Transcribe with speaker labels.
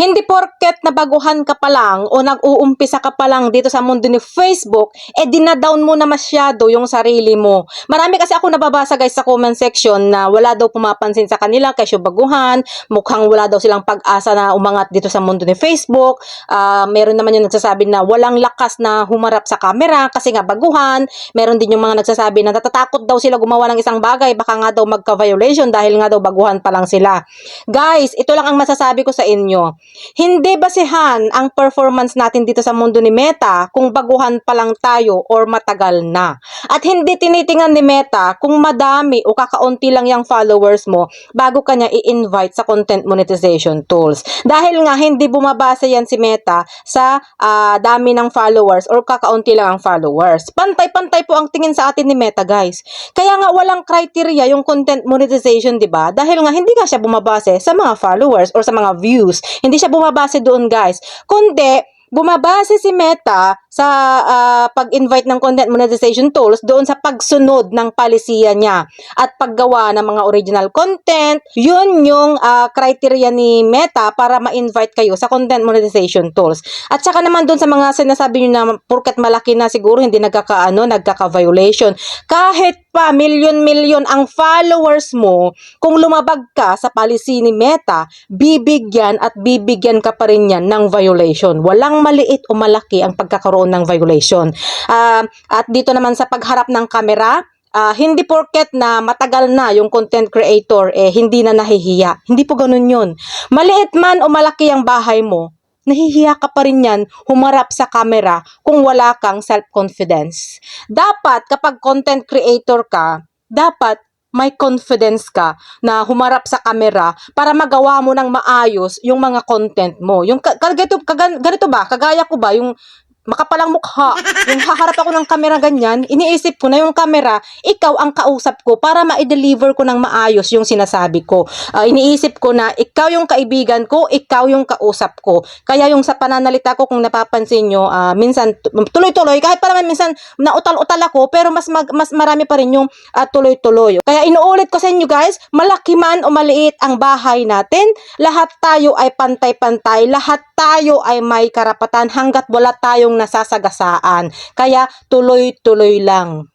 Speaker 1: Hindi porket nabaguhan ka pa lang o nag-uumpisa ka pa lang dito sa mundo ni Facebook, dinadown mo na masyado yung sarili mo. Marami kasi ako nababasa guys sa comment section na wala daw pumapansin sa kanila kasi baguhan, mukhang wala daw silang pag-asa na umangat dito sa mundo ni Facebook. Meron naman yung nagsasabi na walang lakas na humarap sa camera kasi nga baguhan. Meron din yung mga nagsasabi na natatakot daw sila gumawa ng isang bagay, baka nga daw magka-violation dahil nga daw baguhan pa lang sila. Guys, ito lang ang masasabi ko sa inyo. Hindi basehan ang performance natin dito sa mundo ni Meta kung baguhan pa lang tayo or matagal na. At hindi tinitingnan ni Meta kung madami o kakaunti lang yung followers mo bago kanya i-invite sa content monetization tools. Dahil nga hindi bumabase yan si Meta sa dami ng followers or kakaunti lang ang followers. Pantay-pantay po ang tingin sa atin ni Meta, guys. Kaya nga walang criteria yung content monetization, 'di ba? Dahil nga hindi nga siya bumabase sa mga followers or sa mga views. Hindi siya bumabase doon, guys. Kundi bumabase si Meta sa pag-invite ng content monetization tools doon sa pagsunod ng palisiya niya at paggawa ng mga original content. Yun yung criteria ni Meta para ma-invite kayo sa content monetization tools. At saka naman doon sa mga sinasabi nyo na porket malaki na siguro hindi nagkaka-violation. Kahit pa milyon-milyon ang followers mo, kung lumabag ka sa policy ni Meta, bibigyan ka pa rin yan ng violation. Walang maliit o malaki ang pagkakaroon ng violation. At dito naman sa pagharap ng kamera, hindi porket na matagal na yung content creator, hindi na nahihiya. Hindi po ganun yun. Maliit man o malaki ang bahay mo, nahihiya ka pa rin yan humarap sa camera kung wala kang self-confidence. Dapat kapag content creator ka, dapat may confidence ka na humarap sa camera para magawa mo ng maayos yung mga content mo. Yung ganito ba? Kagaya ko ba? Yung makapalang mukha, yung haharap ako ng camera ganyan, iniisip ko na yung camera, ikaw ang kausap ko para ma-deliver ko ng maayos yung sinasabi ko. Iniisip ko na ikaw yung kaibigan ko, ikaw yung kausap ko. Kaya yung sa pananalita ko, kung napapansin nyo, minsan tuloy-tuloy, kahit pa naman minsan nautal-utal ako, pero mas marami pa rin yung tuloy-tuloy. Kaya inuulit ko sa inyo guys, malaki man o maliit ang bahay natin, lahat tayo ay pantay-pantay, lahat tayo ay may karapatan hanggat wala tayong nasasagasaan. Kaya tuloy-tuloy lang.